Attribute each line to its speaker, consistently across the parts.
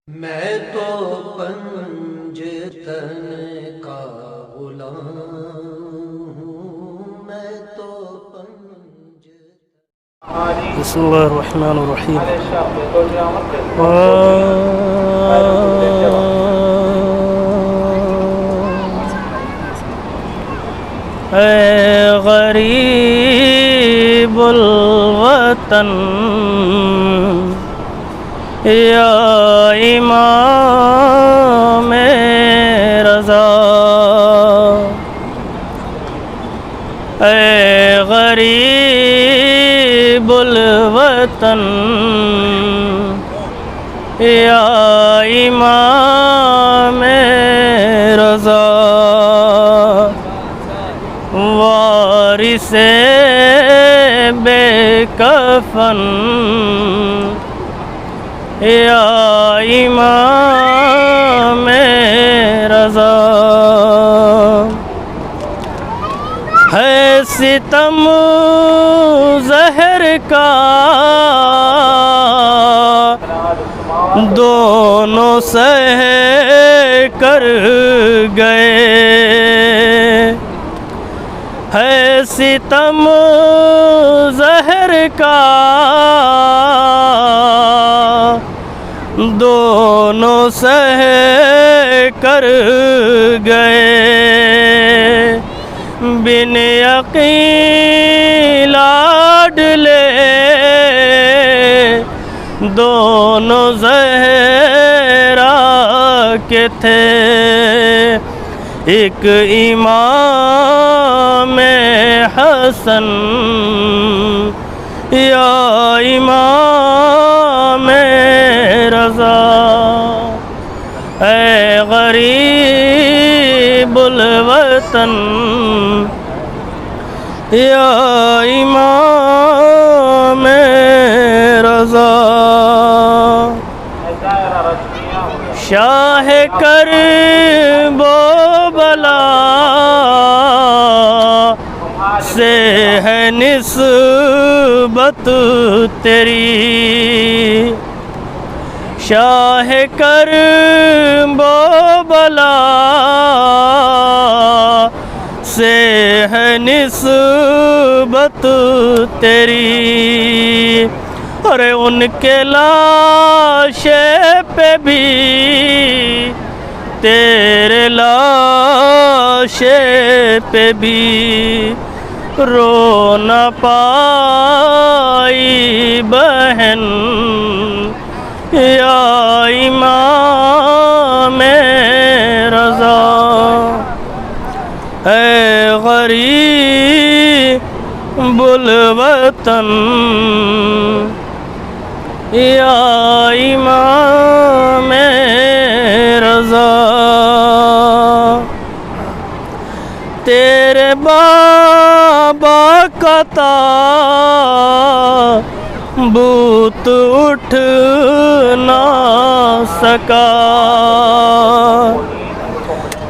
Speaker 1: میں تو پنجتن کا غلام ہوں، میں تو
Speaker 2: بسم اللہ الرحمن الرحیم اے غریب الوطن یا امام رضا، اے غریب الوطن یا امام رضا، وارث بے کفن یا امام رضا، ہے ستم زہر کا دونوں سہ کر گئے، ہے ستم زہر کا دونوں سہ کر گئے، بن یقین لاڈلے دونوں زہرا کے تھے، ایک امام حسن یا امام رضا، اے غریب الوطن یا امام رضا، شاہ کرب و بلا سے ہے نسبت تیری، شاہ کرب و بلا سے ہے نسبت تیری، ارے ان کے لاشے پہ بھی تیرے لاشے پہ بھی رو نہ پائی بہن یا امام رضا، اے غریب الوطن یا امام رضا، تیرے بابا کا تابوت اٹھ نہ سکا،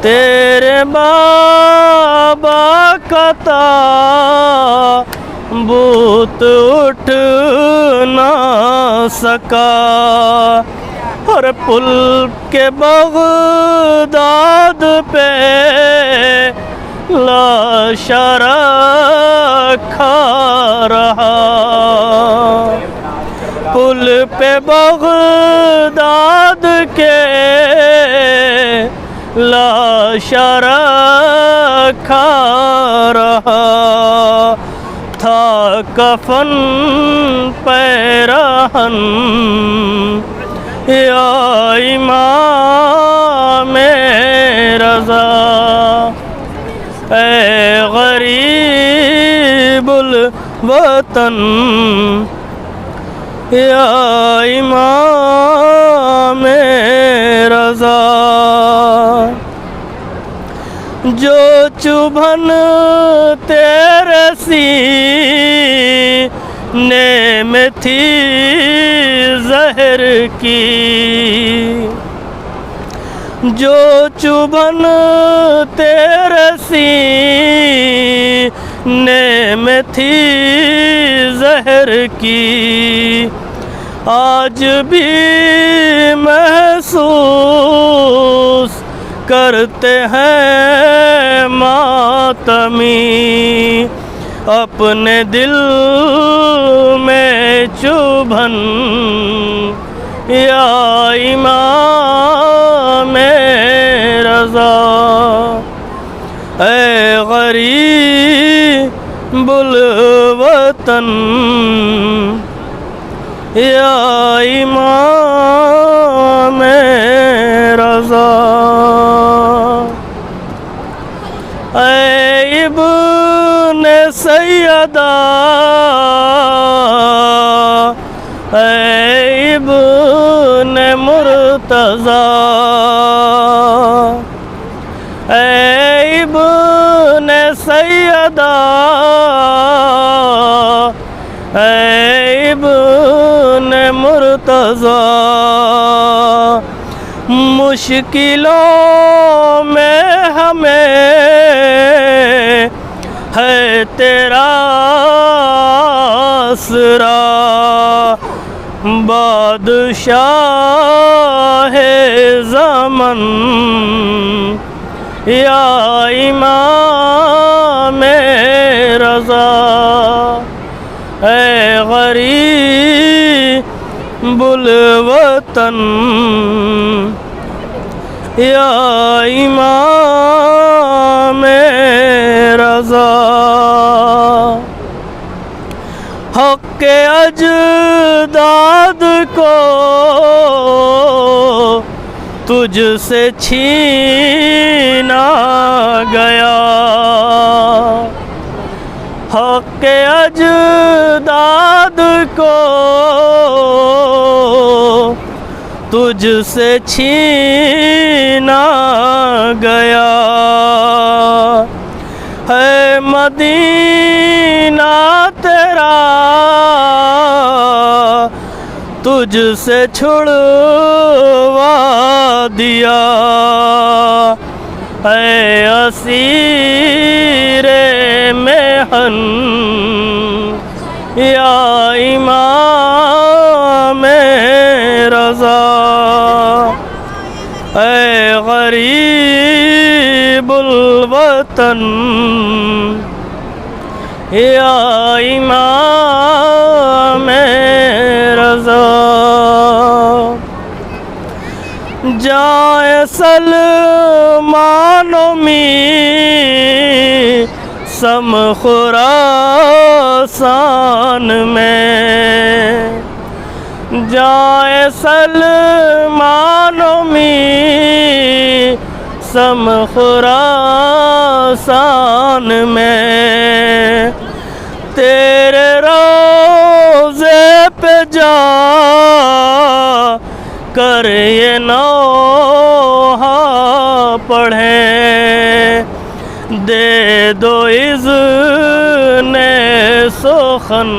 Speaker 2: تیرے بابا کا تابوت اٹھ نہ سکا، اور پل کے بغداد پہ لاش رکھا رہا، پل پہ بغداد کے لاش رکھا رہا، تھا کفن پیرہن یا امام رضا، اے غریب الوطن یا امام رضا، جو چبھن تیرے سینے میں تھی زہر کی، جو چبھن تیرے سینے میں تھی زہر کی، آج بھی محسوس کرتے ہیں ماتمی، اپنے دل میں چبھن یا امام رضا۔ اے غریب الوطن یا امام رضا، اے ابن سیدہ، اے ابن مرتضی، اے ابن سیدہ، اے ابن مرتضی، مشکلوں میں ہمیں ہے تیرا آسرا، بادشاہ زمن یا امام رضا۔ اے غریب الوطن یا امام رضا، حق کے اجداد کو تجھ سے چھینا گیا، حق کے اجداد کو تجھ سے چھینا گیا، ہے مدینہ تیرا تجھ سے چھڑوا دیا، اے اسیر محن یا امام رضا، اے غریب الوطن یا امام رضا، جائے سلمان و میثم خراسان میں، جائے سلمان و میثم خراسان میں، تیرے روضے پہ جا کر یہ نوحہ پڑھیں، دے دو اذن سخن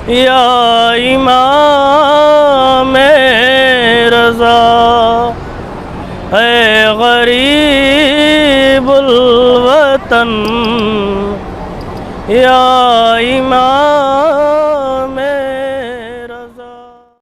Speaker 2: یا امام رضا، اے غریب الوطن یا امام